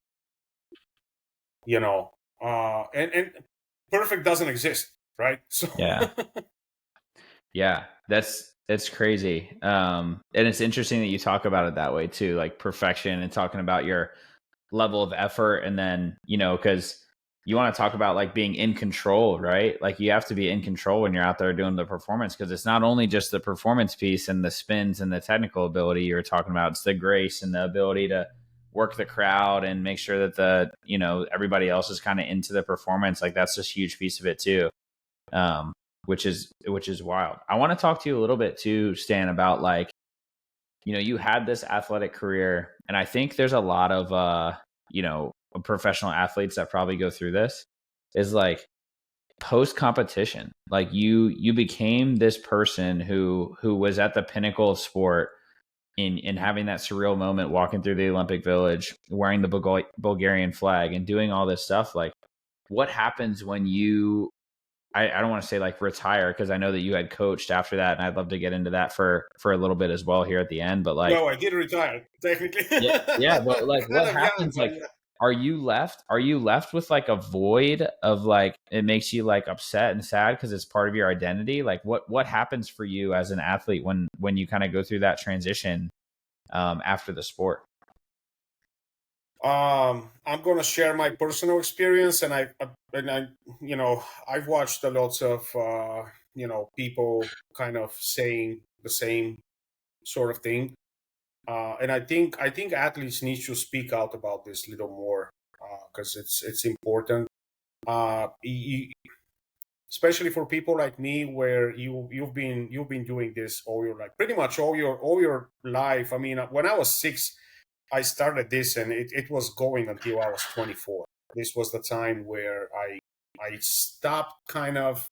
you know. And perfect doesn't exist, right? So Yeah. Yeah, that's crazy. And it's interesting that you talk about it that way too, like perfection and talking about your level of effort. And then, because you want to talk about like being in control, right? Like you have to be in control when you're out there doing the performance, because it's not only just the performance piece and the spins and the technical ability you're talking about, it's the grace and the ability to work the crowd and make sure that everybody else is kind of into the performance. Like that's just a huge piece of it too. Um, which is wild. I want to talk to you a little bit too, Stan, about like, you had this athletic career, and I think there's a lot of professional athletes that probably go through this, is like post competition. Like you became this person who was at the pinnacle of sport in having that surreal moment, walking through the Olympic Village, wearing the Bulgarian flag and doing all this stuff. Like what happens when you, I don't want to say like retire, because I know that you had coached after that, and I'd love to get into that for a little bit as well here at the end. But like, no, I did retire technically. yeah, but like, Kind what of young, happens? but Like, yeah. are you left with like a void of like, it makes you like upset and sad because it's part of your identity? Like, what happens for you as an athlete when you kind of go through that transition after the sport? I'm going to share my personal experience, and I, I've watched a lots of, people kind of saying the same sort of thing. And I think athletes need to speak out about this a little more, because it's important. especially for people like me, where you've been doing this all your life, pretty much all your life. I mean, when I was 6, I started this, and it was going until I was 24. This was the time where I stopped, kind of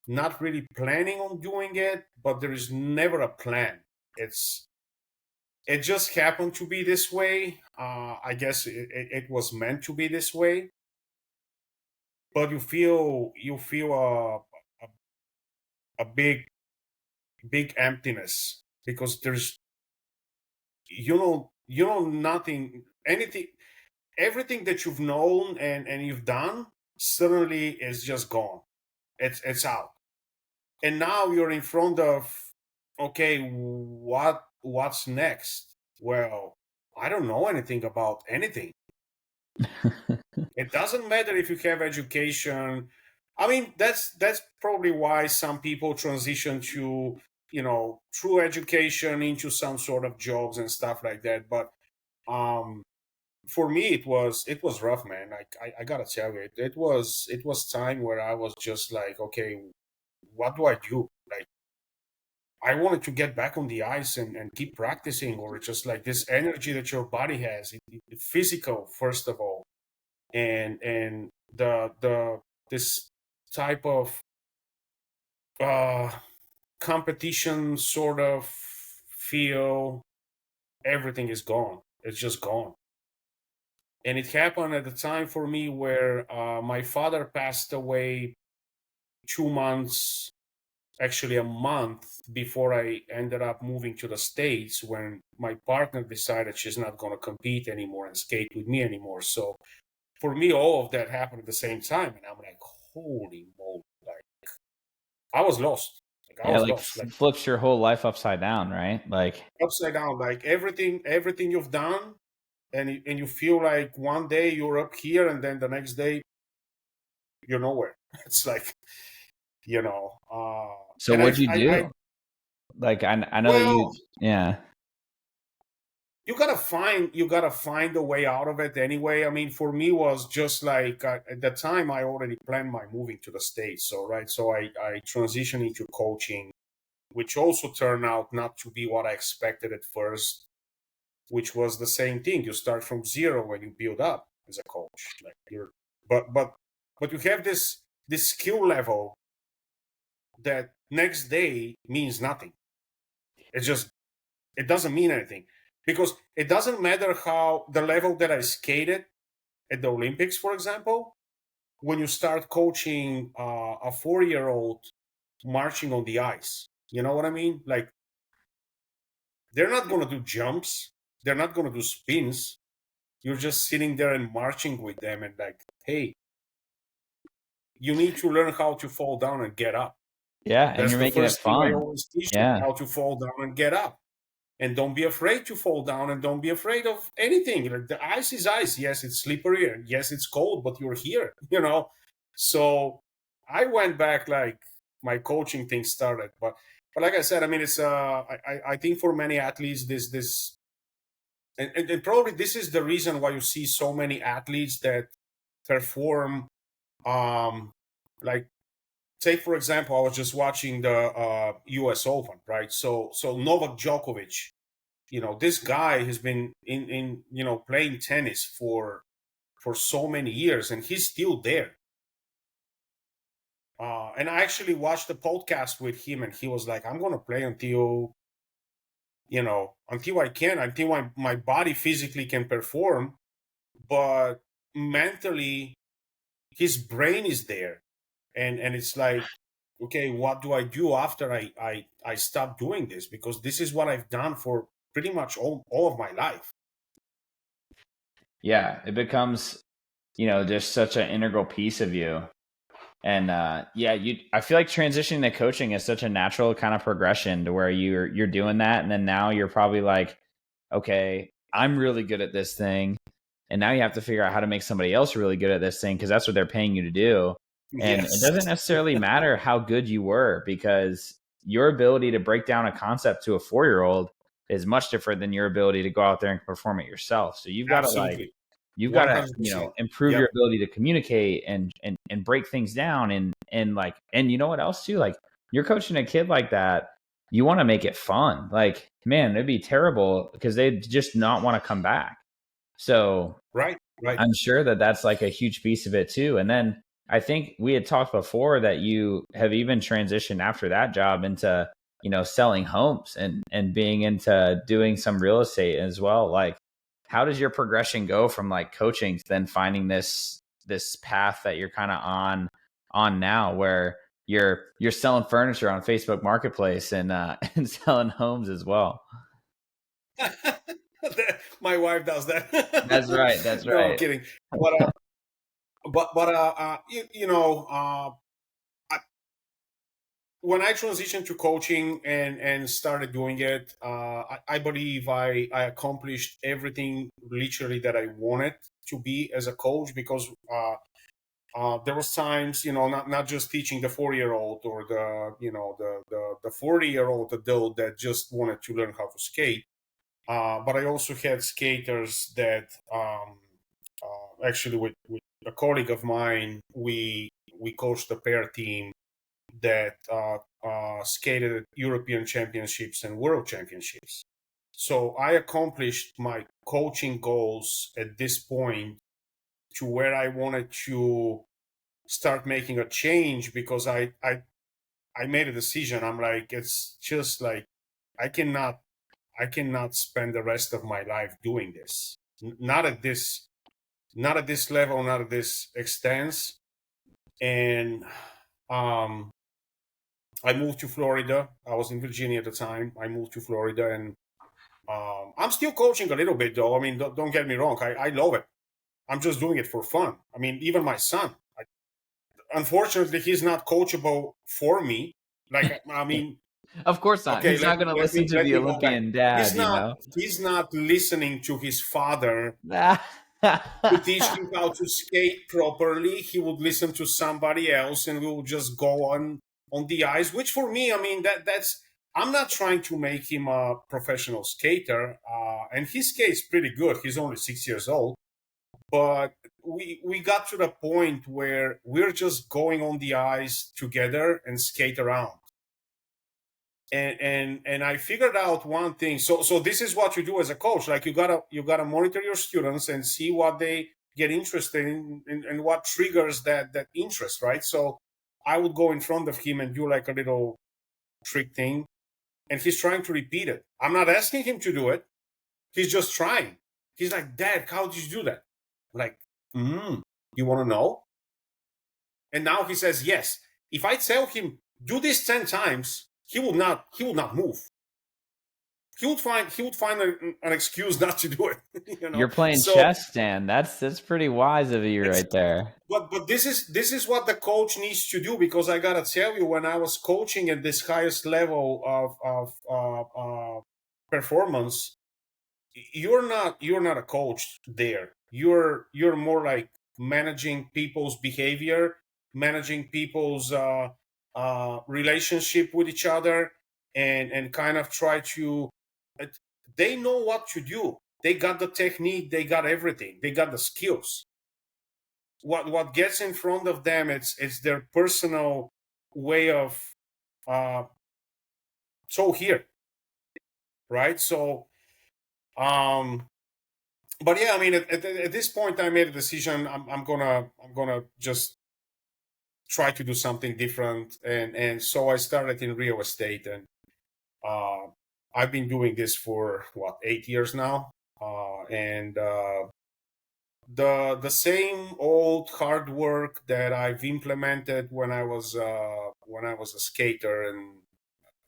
not really planning on doing it, but there is never a plan. It just happened to be this way. I guess it was meant to be this way. But you feel a big emptiness, because there's you know nothing, anything, everything that you've known and you've done suddenly is just gone. It's out, and now you're in front of, okay, what's next? Well, I don't know anything about anything. It doesn't matter if you have education. I mean, that's probably why some people transition to, through education into some sort of jobs and stuff like that. But um, for me, it was rough, man. Like, I gotta tell you, it was time where I was just like, okay, what do I do? Like, I wanted to get back on the ice and keep practicing, or just like this energy that your body has, physical first of all, and the this type of uh competition sort of feel. Everything is gone. It's just gone. And it happened at the time for me where my father passed away 2 months, actually a month before I ended up moving to the States, when my partner decided she's not going to compete anymore and skate with me anymore. So for me, all of that happened at the same time, and I'm like, holy moly! Like, I was lost. Like, I Yeah, was like lost. Like, flips your whole life upside down, right? Like, upside down. Like, everything you've done, and you feel like one day you're up here, and then the next day you're nowhere. It's like, you know. so And what'd you I do? Like, I know that well, yeah. you gotta find a way out of it anyway. I mean, for me, was just like, at the time I already planned my moving to the States. So right, so I transitioned into coaching, which also turned out not to be what I expected at first, which was the same thing. You start from zero when you build up as a coach. Like, but you have this skill level that next day means nothing. It doesn't mean anything, because it doesn't matter how the level that I skated at the Olympics, for example. When you start coaching a 4-year-old marching on the ice, you know what I mean? Like, they're not going to do jumps, they're not going to do spins. You're just sitting there and marching with them, and like, hey, you need to learn how to fall down and get up. Yeah, and That's you're the making it first thing I fun. always teach them: Yeah. how to fall down and get up. And don't be afraid to fall down, and don't be afraid of anything. Like, the ice is ice. Yes, it's slippery, and yes, it's cold, but you're here, So I went back, like, my coaching thing started. But like I said, I mean, it's I think for many athletes, this and probably this is the reason why you see so many athletes that perform, um like, take for example, I was just watching the US Open, right? So Novak Djokovic, this guy has been in playing tennis for so many years, and he's still there. And I actually watched a podcast with him, and he was like, I'm going to play until I can, until my body physically can perform, but mentally his brain is there. And it's like, okay, what do I do after I stop doing this? Because this is what I've done for pretty much all of my life. Yeah, it becomes, just such an integral piece of you. And yeah, I feel like transitioning to coaching is such a natural kind of progression to where you're doing that, and then now you're probably like, okay, I'm really good at this thing, and now you have to figure out how to make somebody else really good at this thing, because that's what they're paying you to do. And it Yes. doesn't necessarily matter how good you were, because your ability to break down a concept to a 4-year-old is much different than your ability to go out there and perform it yourself. So you've got to, like, Absolutely. you've got to, 100%. improve Yep. your ability to communicate and break things down and like, and you know what else too? Like, you're coaching a kid like that, you want to make it fun. Like, man, it'd be terrible because they'd just not want to come back. So Right. I'm sure that that's like a huge piece of it too. And then I think we had talked before that you have even transitioned after that job into, selling homes and being into doing some real estate as well. Like, how does your progression go from like coaching to then finding this path that you're kind of on now, where you're selling furniture on Facebook Marketplace and and selling homes as well? My wife does that. That's right. That's No, I'm right. kidding. But I, when I transitioned to coaching and started doing it, I believe I accomplished everything literally that I wanted to be as a coach, because there was times, not just teaching the 4-year-old or the 40-year-old adult that just wanted to learn how to skate. But I also had skaters that actually with a colleague of mine, we coached a pair team that skated at European Championships and World Championships. So I accomplished my coaching goals at this point to where I wanted to start making a change, because I made a decision. I'm like, it's just like I cannot spend the rest of my life doing this. Not at this level, not at this extent. And I moved to Florida. I was in Virginia at the time. I moved to Florida, and I'm still coaching a little bit, though. I mean, don't get me wrong. I love it. I'm just doing it for fun. I mean, even my son. Unfortunately, he's not coachable for me. Like, I mean, Of course not. okay, He's not going to listen to let the me go back. Olympian dad, He's not listening to his father to teach him how to skate properly. He would listen to somebody else, and we will just go on the ice. Which for me, I mean, that's I'm not trying to make him a professional skater, and he skates pretty good. He's only 6 years old, but we got to the point where we're just going on the ice together and skate around. And I figured out one thing. So this is what you do as a coach. Like, you gotta monitor your students and see what they get interested in, and what triggers that interest, right? So I would go in front of him and do like a little trick thing, and he's trying to repeat it. I'm not asking him to do it. He's just trying. He's like, Dad, how did you do that? I'm like, you want to know? And now he says yes. If I tell him do this 10 times, he will not move. He would find an excuse not to do it. You're playing So chess, Stan. That's pretty wise of you right there. But this is what the coach needs to do, because I gotta tell you, when I was coaching at this highest level of performance, you're not a coach there. You're more like managing people's behavior, managing people's relationship with each other, and kind of try to. They know what to do. They got the technique. They got everything. They got the skills. What gets in front of them, it's their personal way of so here, right? So but yeah, I mean, at this point, I made a decision. I'm gonna just try to do something different, and so I started in real estate, and I've been doing this for 8 years now, and the same old hard work that I've implemented when I was a skater and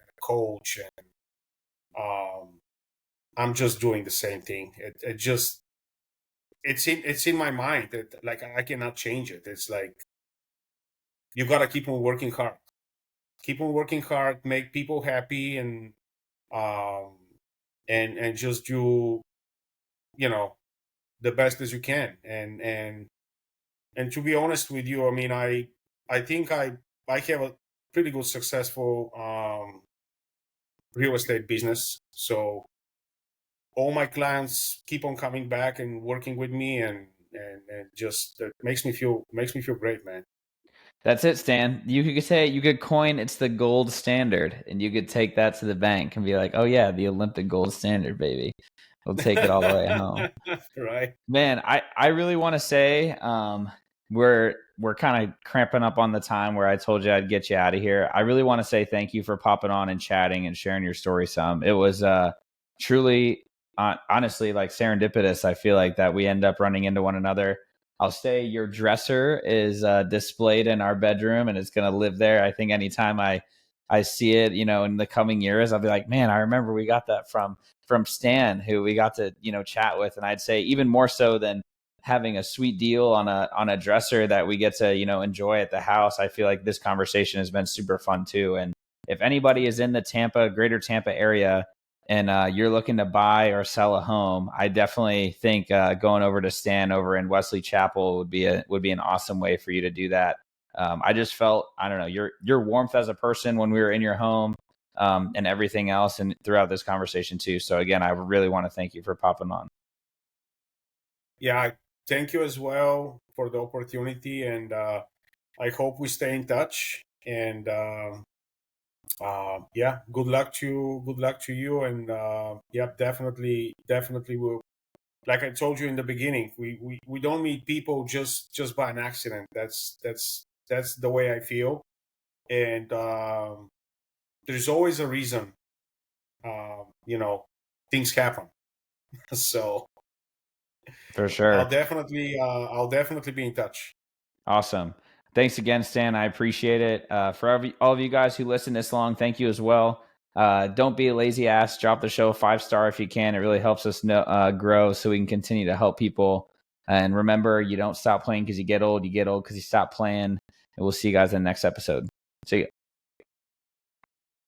a coach, and I'm just doing the same thing. It just it's in my mind that, like, I cannot change it. It's like you gotta keep on working hard, make people happy, um, and just do the best as you can. And to be honest with you, I mean, I think I have a pretty good successful real estate business. So all my clients keep on coming back and working with me, and and just it makes me feel great, man. That's it, Stan. You could say, you could coin it's the gold standard, and you could take that to the bank and be like, oh yeah, the Olympic gold standard, baby. We'll take it all the way home. Right. Man, I really want to say we're kind of cramping up on the time where I told you I'd get you out of here. I really want to say thank you for popping on and chatting and sharing your story some. It was truly honestly like serendipitous. I feel like that we end up running into one another. I'll say your dresser is displayed in our bedroom and it's going to live there. I think anytime I see it, you know, in the coming years, I'll be like, man, I remember we got that from Stan, who we got to, you know, chat with. And I'd say even more so than having a sweet deal on a dresser that we get to, you know, enjoy at the house. I feel like this conversation has been super fun too. And if anybody is in the greater Tampa area and you're looking to buy or sell a home, I definitely think going over to Stan over in Wesley Chapel would be an awesome way for you to do that. I just felt, I don't know, your warmth as a person when we were in your home and everything else and throughout this conversation too. So again, I really want to thank you for popping on. Yeah, thank you as well for the opportunity, and I hope we stay in touch. And yeah, good luck to you, and yeah, definitely will. Like I told you in the beginning, we don't meet people just by an accident. That's the way I feel, and there's always a reason. You know, things happen. So For sure. I'll definitely be in touch. Awesome. Thanks again, Stan. I appreciate it. For all of you guys who listen this long, thank you as well. Don't be a lazy ass. Drop the show a 5-star if you can. It really helps us grow so we can continue to help people. And remember, you don't stop playing because you get old. You get old because you stop playing. And we'll see you guys in the next episode. See ya.